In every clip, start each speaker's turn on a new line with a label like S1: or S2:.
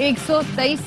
S1: 123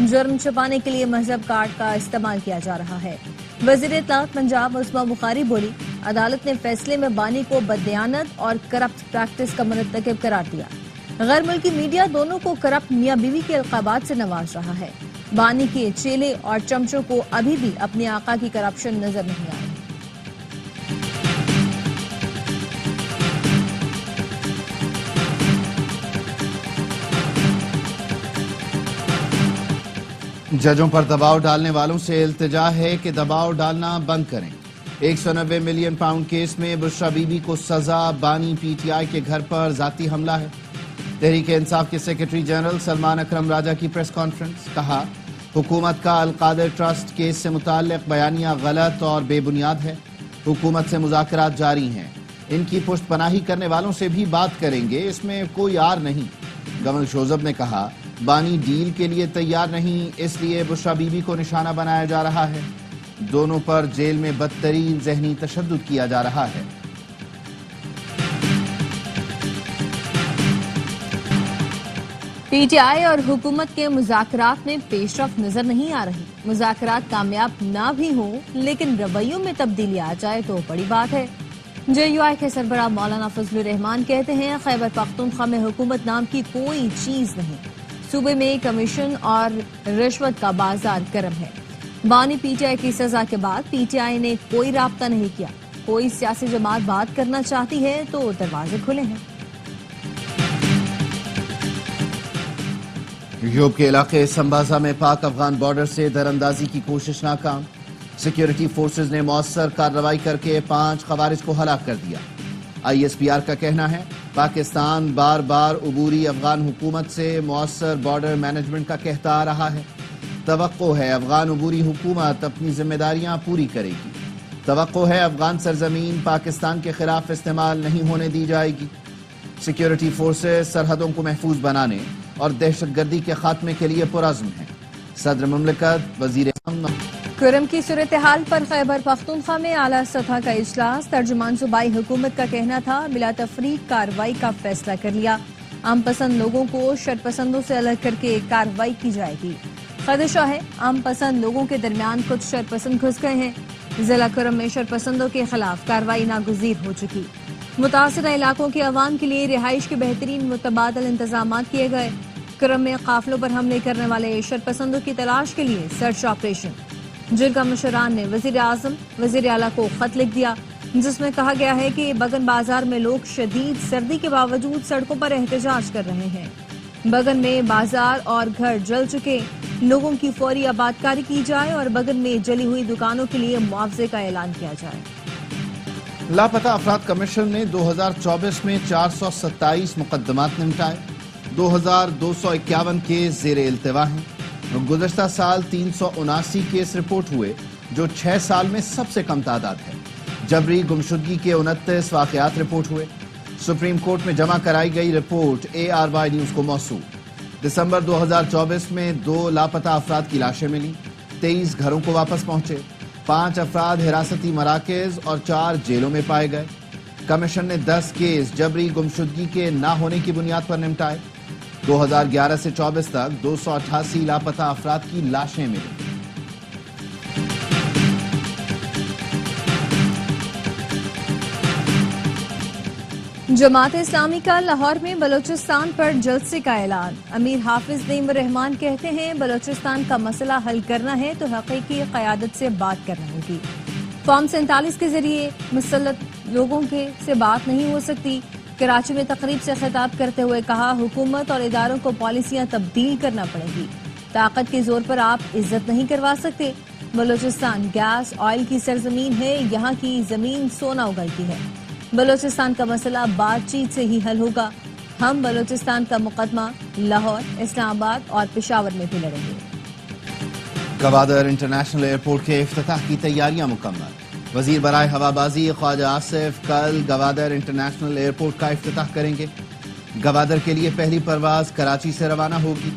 S2: جرم چھپانے کے لیے مذہب کارڈ کا استعمال کیا جا رہا ہے۔ وزیر اطلاعات پنجاب عصمہ بخاری بولی، عدالت نے فیصلے میں بانی کو بددیانت اور کرپٹ پریکٹس کا مرتکب قرار دیا۔ غیر ملکی میڈیا دونوں کو کرپٹ میاں بیوی کے القابات سے نواز رہا ہے۔ بانی کے چیلے اور چمچوں کو ابھی بھی اپنے آقا کی کرپشن نظر نہیں آئی۔
S3: ججوں پر دباؤ ڈالنے والوں سے التجا ہے کہ دباؤ ڈالنا بند کریں۔ 190 ملین پاؤنڈ کیس میں بشرا بی بی کو سزا، بانی پی ٹی آئی کے گھر پر ذاتی حملہ ہے۔ تحریک انصاف کے سیکرٹری جنرل سلمان اکرم راجہ کی پریس کانفرنس، کہا حکومت کا القادر ٹرسٹ کیس سے متعلق بیانیہ غلط اور بے بنیاد ہے۔ حکومت سے مذاکرات جاری ہیں، ان کی پشت پناہی کرنے والوں سے بھی بات کریں گے، اس میں کوئی آر نہیں۔ گورنر شوزب نے کہا بانی ڈیل کے لیے تیار نہیں، اس لیے بشرا بی بی کو نشانہ بنایا جا رہا ہے۔ دونوں پر جیل میں بدترین ذہنی تشدد کیا جا رہا ہے۔
S2: پی ٹی آئی اور حکومت کے مذاکرات میں پیش رفت نظر نہیں آ رہی۔ مذاکرات کامیاب نہ بھی ہوں لیکن رویوں میں تبدیلی آ جائے تو بڑی بات ہے۔ جے یو آئی کے سربراہ مولانا فضل الرحمان کہتے ہیں خیبر پختونخوا میں حکومت نام کی کوئی چیز نہیں، صوبے میں کمیشن اور رشوت کا بازار گرم ہے۔ بانی پی ٹی آئی کی سزا کے بعد پی ٹی آئی نے کوئی رابطہ نہیں کیا۔ کوئی سیاسی جماعت بات کرنا چاہتی ہے تو دروازے کھلے ہیں۔
S3: یوب کے علاقے سمباسا میں پاک افغان بارڈر سے دراندازی کی کوشش ناکام۔ سیکیورٹی فورسز نے مؤثر کارروائی کر کے 5 خوارج کو ہلاک کر دیا۔ آئی ایس پی آر کا کہنا ہے پاکستان بار بار عبوری افغان حکومت سے مؤثر بارڈر مینجمنٹ کا کہتا آ رہا ہے۔ توقع ہے افغان عبوری حکومت اپنی ذمہ داریاں پوری کرے گی۔ توقع ہے افغان سرزمین پاکستان کے خلاف استعمال نہیں ہونے دی جائے گی۔ سیکیورٹی فورسز سرحدوں کو محفوظ بنانے اور دہشت گردی کے خاتمے کے لیے پرعزم ہیں۔ صدر مملکت وزیر
S2: کرم کی صورتحال پر خیبر پختونخوا میں اعلیٰ سطح کا اجلاس، ترجمان صوبائی حکومت کا کہنا تھا بلا تفریق کارروائی کا فیصلہ کر لیا۔ عام پسند لوگوں کو شر پسندوں سے الگ کر کے کارروائی کی جائے گی۔ خدشہ ہے عام پسند لوگوں کے درمیان کچھ شر پسند گھس گئے ہیں۔ ضلع کرم میں شر پسندوں کے خلاف کارروائی ناگزیر ہو چکی۔ متاثرہ علاقوں کے عوام کے لیے رہائش کے بہترین متبادل انتظامات کیے گئے۔ کرم میں قافلوں پر حملے کرنے والے شر پسندوں کی تلاش کے لیے سرچ آپریشن۔ جرگہ مشران نے وزیر اعظم وزیر اعلیٰ کو خط لکھ دیا جس میں کہا گیا ہے کہ بگن بازار میں لوگ شدید سردی کے باوجود سڑکوں پر احتجاج کر رہے ہیں۔ بگن میں بازار اور گھر جل چکے، لوگوں کی فوری آبادکاری کی جائے اور بگن میں جلی ہوئی دکانوں کے لیے معاوضے کا اعلان کیا جائے۔
S3: لاپتہ افراد کمیشن نے 2024 میں 427 مقدمات نمٹائے، 2251 کیس زیر التوا ہیں۔ گزشتہ سال 379 کیس رپورٹ ہوئے جو 6 سال میں سب سے کم تعداد ہے۔ جبری گمشدگی کے 29 واقعات رپورٹ ہوئے۔ سپریم کورٹ میں جمع کرائی گئی رپورٹ ARY نیوز کو موصول۔ دسمبر 2024 میں 2 لاپتہ افراد کی لاشیں ملی، 23 گھروں کو واپس پہنچے، 5 افراد حراستی مراکز اور 4 جیلوں میں پائے گئے۔ کمیشن نے 10 کیس جبری گمشدگی کے نہ ہونے کی بنیاد پر نمٹائے۔ 2011 سے 24 تک 288 لاپتہ افراد کی لاشیں ملی۔
S2: جماعت اسلامی کا لاہور میں بلوچستان پر جلسے کا اعلان۔ امیر حافظ نعیم الرحمان کہتے ہیں بلوچستان کا مسئلہ حل کرنا ہے تو حقیقی قیادت سے بات کرنا ہوگی۔ فارم 47 کے ذریعے مسلط لوگوں سے بات نہیں ہو سکتی۔ کراچی میں تقریب سے خطاب کرتے ہوئے کہا حکومت اور اداروں کو پالیسیاں تبدیل کرنا پڑے گی، طاقت کے زور پر آپ عزت نہیں کروا سکتے۔ بلوچستان گیس آئل کی سرزمین ہے، یہاں کی زمین سونا اگلتی ہے۔ بلوچستان کا مسئلہ بات چیت سے ہی حل ہوگا۔ ہم بلوچستان کا مقدمہ لاہور، اسلام آباد اور پشاور میں بھی لڑیں گے۔
S3: گوادر انٹرنیشنل ایئرپورٹ کے افتتاح کی تیاریاں مکمل۔ وزیر برائے ہوابازی خواجہ آصف کل گوادر انٹرنیشنل ایئرپورٹ کا افتتاح کریں گے۔ گوادر کے لیے پہلی پرواز کراچی سے روانہ ہوگی۔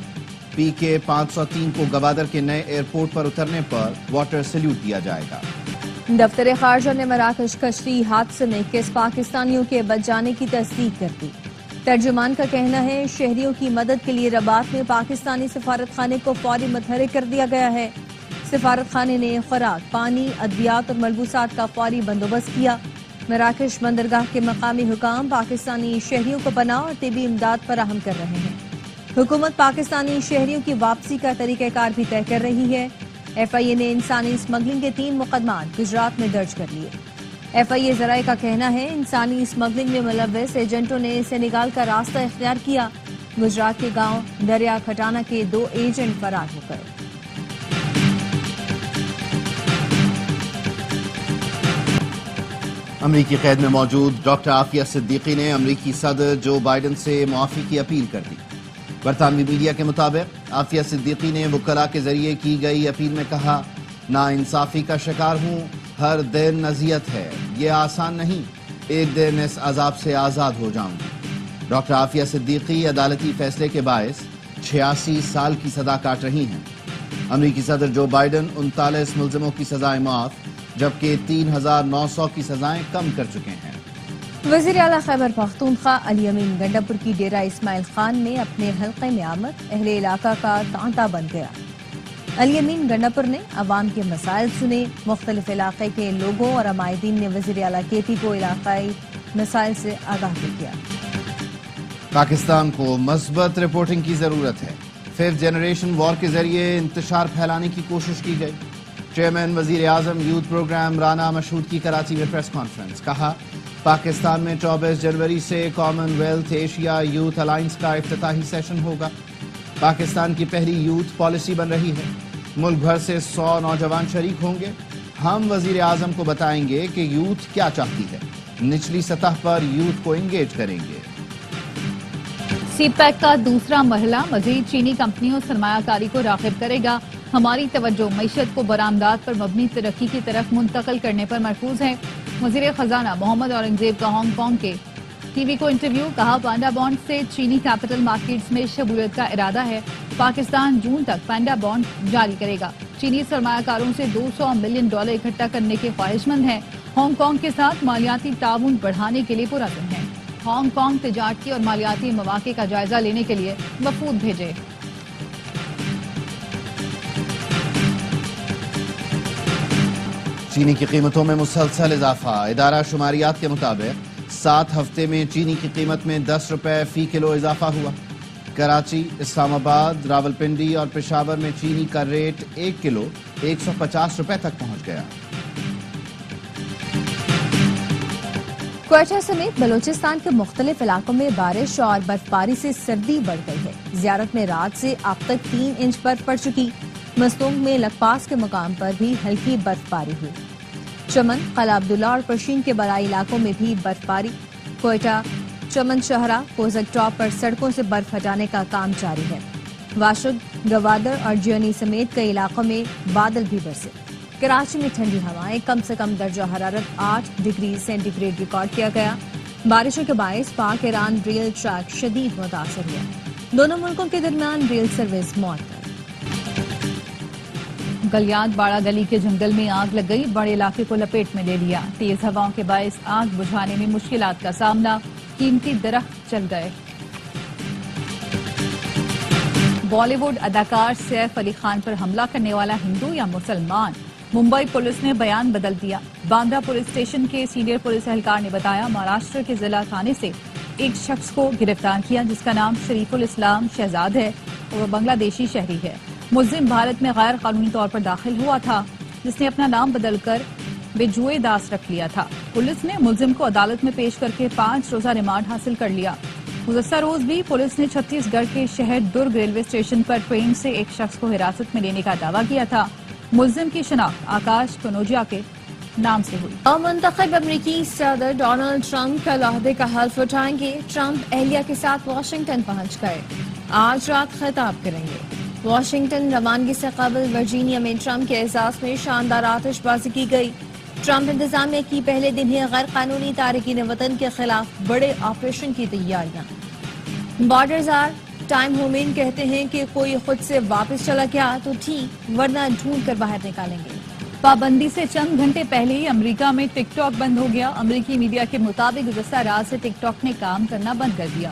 S3: PK 503 کو گوادر کے نئے ایئرپورٹ پر اترنے پر واٹر سیلیوٹ دیا جائے گا۔
S2: دفتر خارجہ نے مراکش کشتی حادثے میں 21 پاکستانیوں کے بچ جانے کی تصدیق کر دی۔ ترجمان کا کہنا ہے شہریوں کی مدد کے لیے رباط میں پاکستانی سفارت خانے کو فوری متحرک کر دیا گیا ہے۔ سفارت خانے نے خوراک، پانی، ادویات اور ملبوسات کا فوری بندوبست کیا۔ مراکش بندرگاہ کے مقامی حکام پاکستانی شہریوں کو پناہ اور طبی امداد فراہم کر رہے ہیں۔ حکومت پاکستانی شہریوں کی واپسی کا طریقہ کار بھی طے کر رہی ہے۔ ایف آئی اے نے انسانی اسمگلنگ کے 3 مقدمات گجرات میں درج کر لیے۔ ایف آئی اے ذرائع کا کہنا ہے انسانی اسمگلنگ میں ملوث ایجنٹوں نے سینیگال کا راستہ اختیار کیا۔ گجرات کے گاؤں دریا کھٹانا کے 2 ایجنٹ فرار ہو گئے۔
S3: امریکی قید میں موجود ڈاکٹر عافیہ صدیقی نے امریکی صدر جو بائیڈن سے معافی کی اپیل کر دی۔ برطانوی میڈیا کے مطابق عافیہ صدیقی نے وکلاء کے ذریعے کی گئی اپیل میں کہا، ناانصافی کا شکار ہوں، ہر دن اذیت ہے، یہ آسان نہیں، ایک دن اس عذاب سے آزاد ہو جاؤں گی۔ ڈاکٹر عافیہ صدیقی عدالتی فیصلے کے باعث 86 سال کی سزا کاٹ رہی ہیں۔ امریکی صدر جو بائیڈن 39 ملزموں کی سزائیں معاف جبکہ 3900 کی سزائیں کم کر چکے ہیں۔
S2: وزیر اعلیٰ خیبر پختونخوا علی امین گنڈا پور کی ڈیرہ اسماعیل خان میں اپنے حلقے میں آمد اہل علاقہ کا تانتا بن گیا۔ علی امین گنڈا پور نے عوام کے مسائل سنے۔ مختلف علاقے کے لوگوں اور عمائدین نے وزیر اعلیٰ کیتی کو علاقائی مسائل سے آگاہ بھی کیا۔
S3: پاکستان کو مثبت رپورٹنگ کی ضرورت ہے۔ 5th جنریشن وار کے ذریعے انتشار پھیلانے کی کوشش کی گئی۔ چیئرمین وزیر اعظم یوتھ پروگرام رانا مشہود کی کراچی میں پریس کانفرنس، کہا پاکستان میں 24 جنوری سے common wealth Asia youth alliance کا افتتاحی سیشن ہوگا۔ پاکستان کی پہلی یوتھ پالیسی بن رہی ہے۔ ملک بھر سے 100 نوجوان شریک ہوں گے۔ ہم وزیر اعظم کو بتائیں گے کہ یوتھ کیا چاہتی ہے، نچلی سطح پر یوتھ کو انگیج کریں گے۔
S1: سی پیک کا دوسرا مرحلہ مزید چینی کمپنیوں سرمایہ کاری کو راغب کرے گا۔ ہماری توجہ معیشت کو برآمدات پر مبنی ترقی کی طرف منتقل کرنے پر مرکوز ہے۔ وزیر خزانہ محمد اورنگزیب کا ہانگ کانگ کے ٹی وی کو انٹرویو، کہا پانڈا بانڈ سے چینی کیپٹل مارکیٹس میں شمولیت کا ارادہ ہے۔ پاکستان جون تک پانڈا بانڈ جاری کرے گا۔ چینی سرمایہ کاروں سے $200 ملین اکٹھا کرنے کے خواہش مند ہیں۔ ہانگ کانگ کے ساتھ مالیاتی تعاون بڑھانے کے لیے پرعزم ہیں۔ ہانگ کانگ تجارتی اور مالیاتی مواقع کا جائزہ لینے کے لیے وفود بھیجے۔
S3: چینی کی قیمتوں میں مسلسل اضافہ۔ ادارہ شماریات کے مطابق 7 ہفتے میں چینی کی قیمت میں 10 روپے فی کلو اضافہ ہوا۔ کراچی، اسلام آباد، راولپنڈی اور پشاور میں چینی کا ریٹ 1 کلو 150 روپے تک پہنچ گیا۔
S2: کوئٹہ سمیت بلوچستان کے مختلف علاقوں میں بارش اور برف باری سے سردی بڑھ گئی ہے۔ زیارت میں رات سے اب تک 3 انچ برف پڑ چکی۔ مستونگ میں لکپاس کے مقام پر بھی ہلکی برف باری ہوئی۔ چمن، قلعہ عبداللہ اور پرشین کے بالائی علاقوں میں بھی برف باری۔ کوئٹہ، چمن شہرہ، کوزک ٹاپ پر سڑکوں سے برف ہٹانے کا کام جاری ہے۔ واشد، گوادر اور جیونی سمیت کئی علاقوں میں بادل بھی برسے۔ کراچی میں ٹھنڈی ہوائیں، کم سے کم درجہ حرارت 8 ڈگری سینٹی گریڈ ریکارڈ کیا گیا۔ بارشوں کے باعث پاک ایران ریل ٹریک شدید متاثر ہوا۔ دونوں ملکوں کے درمیان ریل سروس معطل۔
S1: گلیات باڑہ گلی کے جنگل میں آگ لگ گئی، بڑے علاقے کو لپیٹ میں لے لیا۔ تیز ہواؤں کے باعث آگ بجھانے میں مشکلات کا سامنا، قیمتی درخت جل گئے۔ بالی ووڈ اداکار سیف علی خان پر حملہ کرنے والا ہندو یا مسلمان؟ ممبئی پولیس نے بیان بدل دیا۔ باندرا پولیس اسٹیشن کے سینئر پولیس اہلکار نے بتایا مہاراشٹر کے ضلع تھانے سے ایک شخص کو گرفتار کیا جس کا نام شریف الاسلام شہزاد ہے اور وہ بنگلہ دیشی شہری ہے۔ ملزم بھارت میں غیر قانونی طور پر داخل ہوا تھا، جس نے اپنا نام بدل کر بجوئے داس رکھ لیا تھا۔ پولیس نے ملزم کو عدالت میں پیش کر کے 5 روزہ ریمانڈ حاصل کر لیا۔ گزشتہ روز بھی پولیس نے چھتیس گڑھ کے شہر درگ ریلوے اسٹیشن پر ٹرین سے ایک شخص کو حراست میں لینے کا دعویٰ کیا تھا۔ ملزم کی شناخت آکاش کنوجیا کے نام سے ہوئی۔
S2: منتخب امریکی صدر ڈونلڈ ٹرمپ کل عہدے کا حلف اٹھائیں گے۔ ٹرمپ اہلیہ کے ساتھ واشنگٹن پہنچ گئے، آج رات خطاب کریں گے۔ واشنگٹن روانگی سے قبل ورجینیا میں ٹرمپ کے اعزاز میں شاندار آتش بازی کی گئی۔ ٹرمپ انتظامیہ کی پہلے دن ہی غیر قانونی تارکین وطن کے خلاف بڑے آپریشن کی تیاریاں۔ بارڈرز آر ٹائم ہومین کہتے ہیں کہ کوئی خود سے واپس چلا گیا تو ٹھیک، ورنہ ڈھونڈ کر باہر نکالیں گے۔
S1: پابندی سے چند گھنٹے پہلے ہی امریکہ میں ٹک ٹاک بند ہو گیا۔ امریکی میڈیا کے مطابق گزشتہ رات سے ٹک ٹاک نے کام کرنا بند کر دیا۔